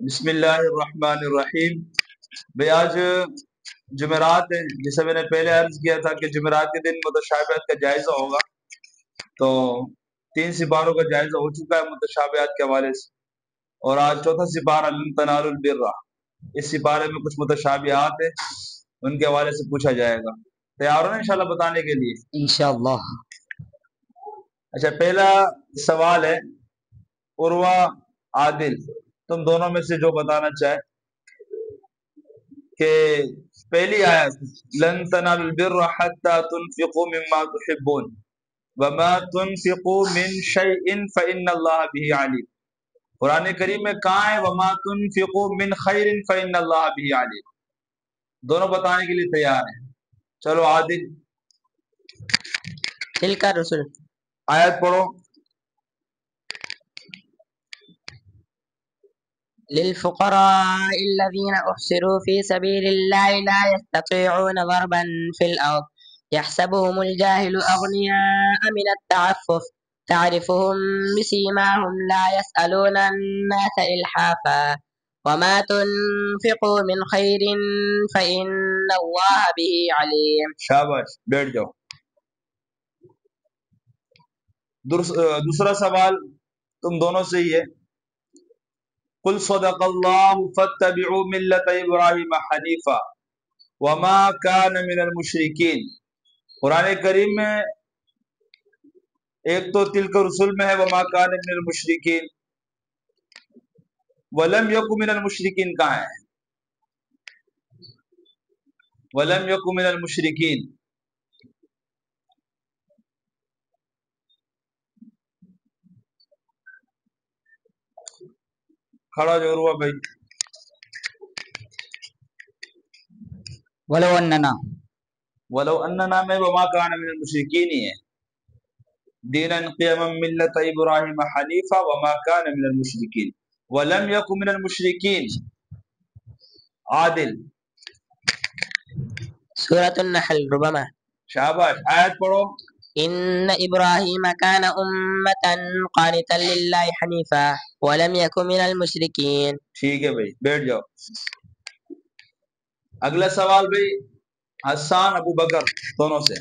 بسم اللہ الرحمن الرحیم۔ بھئی آج جمعرات ہے، جسے میں نے پہلے عرض کیا تھا کہ جمعرات کے دن متشابہات کا جائزہ ہوگا، تو 3 سپاروں کا جائزہ ہو چکا ہے متشابہات کے حوالے سے، اور آج چوتھا سپارہ لن تنالوا البر، اس سپارے میں کچھ متشابہات ہیں، ان کے حوالے سے پوچھا جائے گا۔ تیار ہو نا انشاءاللہ بتانے کے لیے؟ انشاءاللہ۔ اچھا، پہلا سوال ہے عروہ عادل، تم دونوں میں سے جو بتانا چاہے کہ پہلی آیت لن تنالوا البر حتى تنفقوا مما تحبون وما تنفقوا من شيء فإن الله به عليم۔ قرآن کریم میں کہاں ہے وما تنفقوا من خیر فإن الله به عليم؟ دونوں بتانے کے لیے تیار ہیں؟ چلو عادل تلک الرسل، آیت پڑھو۔ للفقراء الذين أحصروا في سبيل الله لا يستطيعون ضربا في الأرض يحسبهم الجاهل أغنياء من التعفف تعرفهم بسيماهم لا يسألون الناس إلحافا وما تنفقوا من خير فإن الله به عليم۔ شاباش، بیٹھ جاؤ۔ دوسرا سوال تم دونوں سے ہی ہے، قل صدق اللہ فاتبعوا ملت ابراہیم حنیفا وما کان من المشرکین۔ قرآن کریم میں ایک تو تلک رسول میں ہے وما کان من المشرکین، ولم یکن من المشرکین کہاں ہے؟ ولم یکن من المشرکین، کھڑا جو ہوا بھائی۔ ولو اننا، ولو اننا میں وما کان من المشرکین ہی ہے، دینا قیما ملت ابراہیم حنیفا وما کان من المشرکین ولم یکن من المشرکین۔ عادل سورة النحل ربما۔ شاباش، آیت پڑھو۔ إن إبراهيم كان أمة قانتا لله حنيفا ولم يكن من المشركين۔ ٹھیک ہے بھائی، بیٹھ جاؤ۔ اگلا سوال بھائی حسان ابو بکر دونوں سے،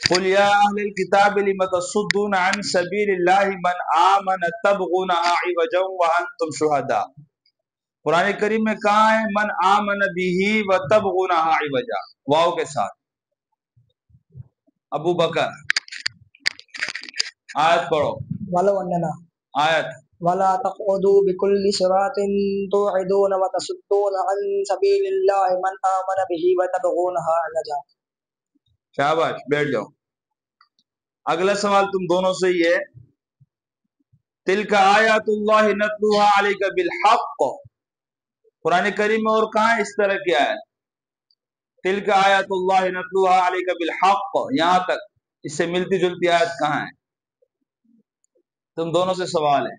قل یا اہل الکتاب لم تصدون عن سبیل اللہ من آمن تبغونها عوجا وانتم شہداء۔ قرآن کریم میں کہاں ہے من آمن به وتبغونها عوجا، واو کے ساتھ؟ ابو بکر آیت پڑھو۔ ولو اننا آیت ولا تقعدوا بكل صراط توعدون وتصدون عن سبيل الله من آمن به وتبغونها عوجا۔ شاباش، بیٹھ جاؤ۔ اگلا سوال تم دونوں سے یہ ہے، تلک آیات اللہ نتلوها علیک بالحق، قرآن کریم میں اور کہاں اس طرح کی آیت؟ تلک آیات اللہ نتلوها علیک بالحق، یہاں تک، اس سے ملتی جلتی آیت کہاں ہے؟ تم دونوں سے سوال ہے۔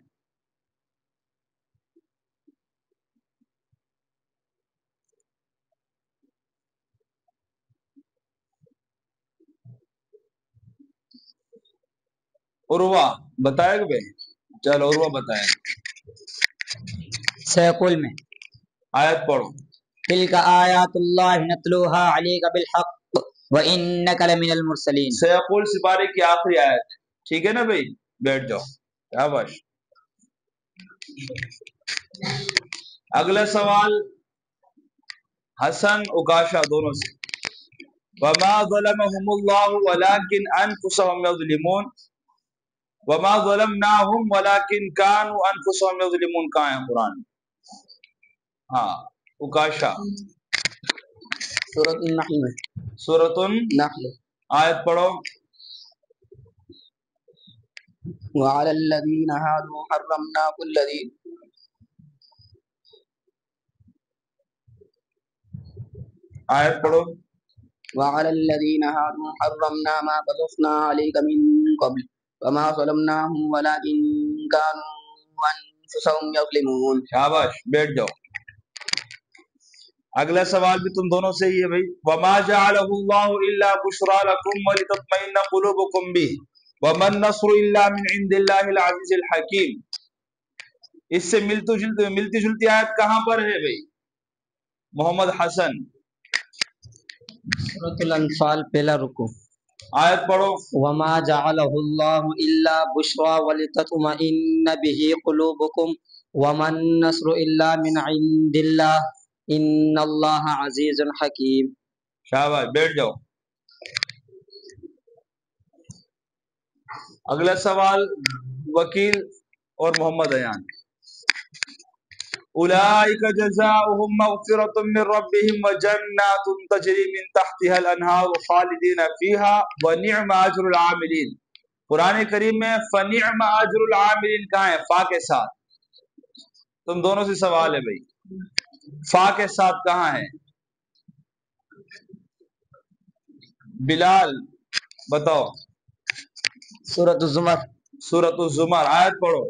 عروہ بتائے گا بھائی؟ چلو عروہ بتائے۔ سيقول میں آیت پڑھو۔ تلك آيات الله نتلوها عليك بالحق وإنك لمن المرسلين۔ سیقول سپارے کی آخری آیت ہے، ٹھیک ہے نا بھائی؟ بیٹھ جاؤ، شاباش۔ اگلا سوال حسن اکاشا دونوں سے، وما ظلمهم اللہ ولكن انفسهم یظلمون وما ظلمناهم ولكن كانوا انفسهم یظلمون، کہاں ہے قرآن؟ ہاں اکاشا، سورۃ النحل میں، سورۃ نحل، آیت پڑھو۔ وعلى الذين هادوا حرمنا كل ذي آیت پڑھو۔ وعلى الذين هادوا حرمنا ما قصصنا عليك من قبل وما ظلمناهم ولكن كانوا أنفسهم يظلمون۔ شاباش، بیٹھ جاؤ۔ اگلا سوال بھی تم دونوں سے ہی ہے بھائی، وما جعلہ اللہ الا بشرا لکم ولتطمئن قلوبکم به وما النصر الا من عند اللہ العزیز الحکیم۔ اس سے ملتی جلتی آیت کہاں پر ہے بھائی محمد حسن؟ سورۃ الانفال پہلا رکو. آیت پڑھو. وما جعله الله الا بشرى ولتطمئن به قلوبكم وما النصر الا من عند الله ان الله عزيز حكيم. شاباش، بیٹھ جاؤ. اگلا سوال وکیل اور محمد ایان. اولئک جزاؤہم مغفرۃ من ربہم وجنات تجری من تحتها الانہار خالدین فیہا ونعم اجر العاملین. قرآن کریم میں فنعم اجر العاملین کہاں ہے؟ فا کے ساتھ. تم دونوں سے سوال ہے بھائی، فا کے ساتھ کہاں ہے؟ بلال بتاؤ. سورۃ الزمر. سورۃ الزمر آیت پڑھو.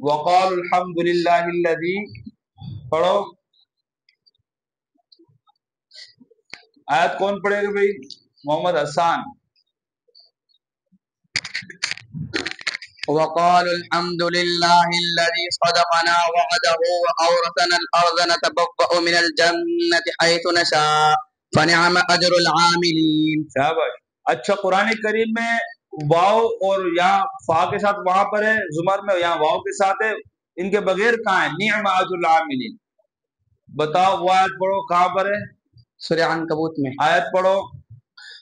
وقال الحمد للہ الذی، پڑھو. آیت کون پڑھے گا بھائی؟ محمد حسان. وقالوا الحمد لله الذي صدقنا وعده وأورثنا الأرض نتبوأ من الجنة حيث نشاء فنعم أجر العاملين. شاباش. اچھا، قرآن کریم میں واو اور یہاں فا کے ساتھ وہاں پر ہے زمر میں، یہاں واو کے ساتھ ہے، ان کے بغیر کہاں ہے؟ نعم اجر العاملین. بتاؤ وہ آیت پڑھو کہاں پر ہے؟ سورہ عنکبوت میں. آیت پڑھو.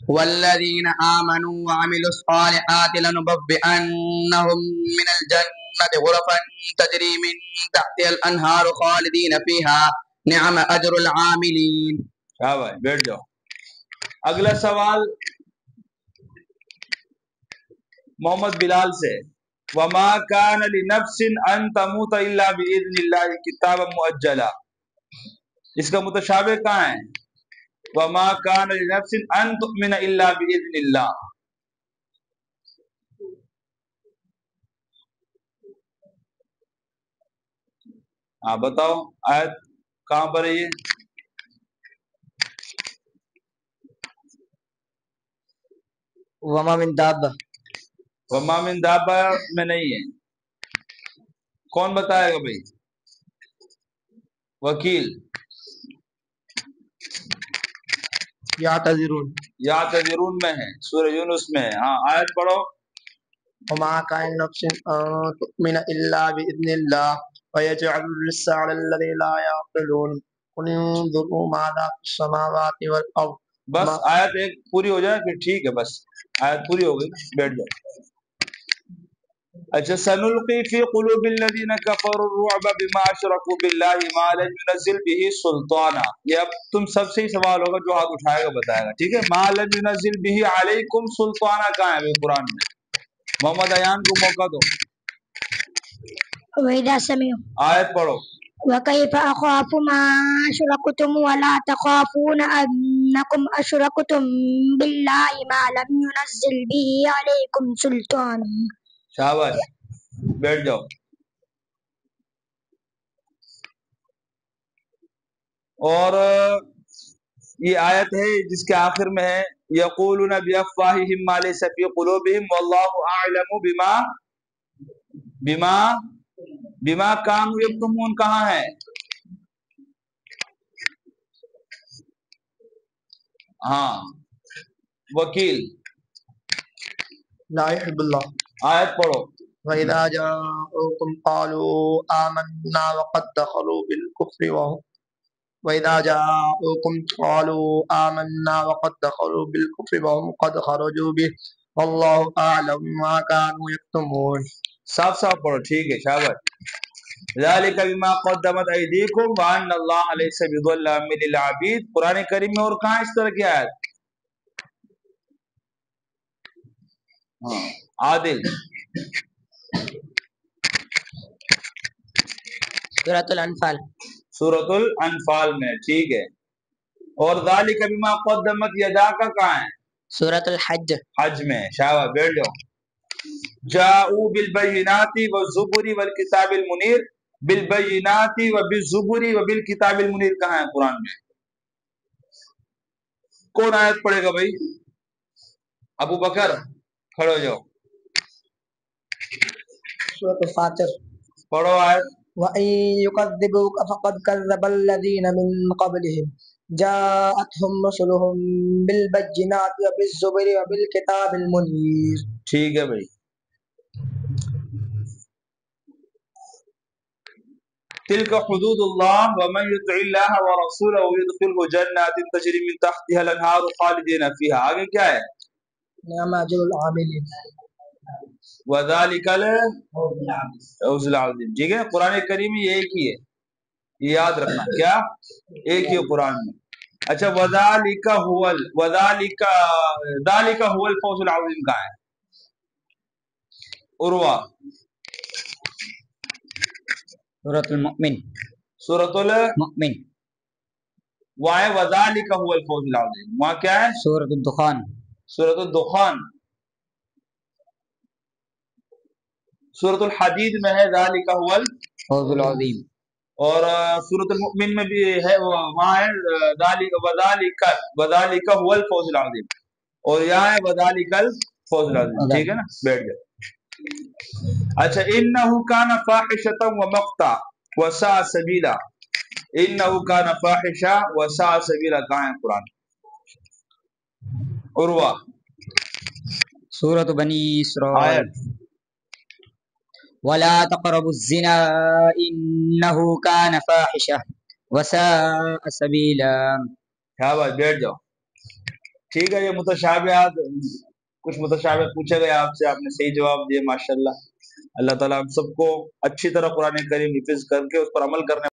والذين آمنوا وعملوا الصالحات لنبوئنهم من الجنة غرفا تجري من تحتها الأنهار خالدين فيها نعم أجر العاملين. شاباش، بیٹھ جاؤ. اگلا سوال محمد بلال سے. وما كان لنفس ان تموت الا باذن الله کتابا مؤجلا. اس کا متشابہ کہاں ہے؟ وما كان لنفس ان تؤمن الا باذن الله. ہاں بتاؤ آیت کہاں پر ہے یہ؟ وما من دابة. وما من دابہ میں نہیں ہے. کون بتائے گا بھائی؟ وکیل. يعتذرون. یعتذرون میں ہے، سورہ یونس میں ہے. ہاں آیت پڑھو. وما كان نفس أن تؤمن إلا بإذن الله ويجعل الرجس على الذين لا يعقلون قل انظروا ماذا في السماوات والأرض. بس آیت ایک پوری ہو جائے پھر ٹھیک ہے، بس آیت پوری ہو گئی، بیٹھ جاؤ. اچھا، سنلقی فی قلوب الذین کفروا الرعب بما اشرکوا باللہ ما لم ينزل به سلطانا. یہ اب تم سب سے ہی سوال ہوگا، جو ہاتھ اٹھائے گا بتائے گا. ٹھیک ہے، ما لم ينزل به علیکم سلطانا کہاں ہے قرآن میں؟ محمد ایان کو موقع دو. وَإِذَا سَمِعُوا آیت پڑھو. وَكَيْفَ أَخَافُ مَا أَشْرَكْتُمْ وَلَا تَخَافُونَ أَنَّكُمْ أَشْرَكْتُمْ بِاللَّهِ مَا لَمْ يُنَزِّلْ بِهِ عَلَيْكُمْ سُلْطَانًا. شاباش، بیٹھ جاؤ. اور یہ آیت ہے جس کے آخر میں ہے یقولون بافواہہم ما لیس فی قلوبہم واللہ اعلم بما کانوا یکتمون. کہاں ہے؟ ہاں وکیل. لا يحب الله. آیت پڑھو. وإذا جاءوكم قالوا آمنا وقد دخلوا بالكفر وهم وإذا جاءوكم قالوا آمنا وقد دخلوا بالكفر وهم قد خرجوا به والله أعلم ما كانوا يكتمون. صاف صاف پڑھو. ٹھیک ہے، شاباش. ذالک بما قدمت ایدیکم وان اللہ لیس بظلام للعبید. قرآن کریم میں اور کہاں اس طرح کی آیت؟ عادل. سورۃ الانفال. سورۃ الانفال میں. ٹھیک ہے. اور ذالک بما قدمت یداک کہاں ہے؟ سورۃ الحج. حج میں. شاباش، بیٹھ جاؤ. جاءوا بالبینات والزبر والکتاب المنیر. بالبینات وبالزبر وبالکتاب المنیر کہاں ہے قرآن میں؟ کون آیت پڑھے گا بھائی؟ ابو بکر کھڑے ہو جاؤ، سورۃ الفاتر۔ پڑھو آیت۔ وَإِن يُكَذِّبُوكَ فَقَدْ كَذَّبَ الَّذِينَ مِن قَبْلِهِمْ جَاءَتْهُمْ رُسُلُهُم بِالْبَيِّنَاتِ وَبِالزُّبُرِ وَبِالْكِتَابِ الْمُنِيرِ۔ ٹھیک ہے بھائی، تلك حدود اللہ ومن يطع اللہ ورسولہ يدخلہ جنات تجری من تحتها الانہار خالدین فیہا۔ آگے کیا ہے؟ نعم اجر العاملین۔ وذالک الفوز العظیم۔ ٹھیک ہے، قرآن کریم میں ایک ہی ہے، یہ یاد رکھنا، کیا ایک ہی ہے قرآن میں۔ اچھا، وذالک هو الفوز العظیم کہاں ہے؟ عروہ، سورۃ المؤمن، سورۃ المؤمن، وائے وذالک هو الفوز العظیم، وہاں کیا ہے؟ سورۃ الدخان، سورۃ الدخان۔ سورۃ الحدید میں ہے ذالک هو فوز العظیم، اور سورۃ المؤمن میں بھی ہے، وہاں ہے وذالک هو الفوز العظیم، اور یہاں ہے وذالک الفوز العظیم۔ ٹھیک ہے نا، بیٹھ جائے۔ اچھا، انہ کان فاحشۃ ومقتا وساء سبیلا، انہ کان فاحشہ وساء سبیلا کہاں ہے قرآن؟ عروہ، سورۃ بنی اسرائیل، آیت۔ ولا تقربوا الزنا انه كان فاحشة وساء سبيلا۔ کیا بات، بیٹھ جاؤ۔ ٹھیک ہے، یہ متشابہات، کچھ متشابہ پوچھے گئے آپ سے، آپ نے صحیح جواب دیے، ماشاءاللہ۔ اللہ تعالیٰ ہم سب کو اچھی طرح قرآن کریم حفظ کر کے اس پر عمل کرنے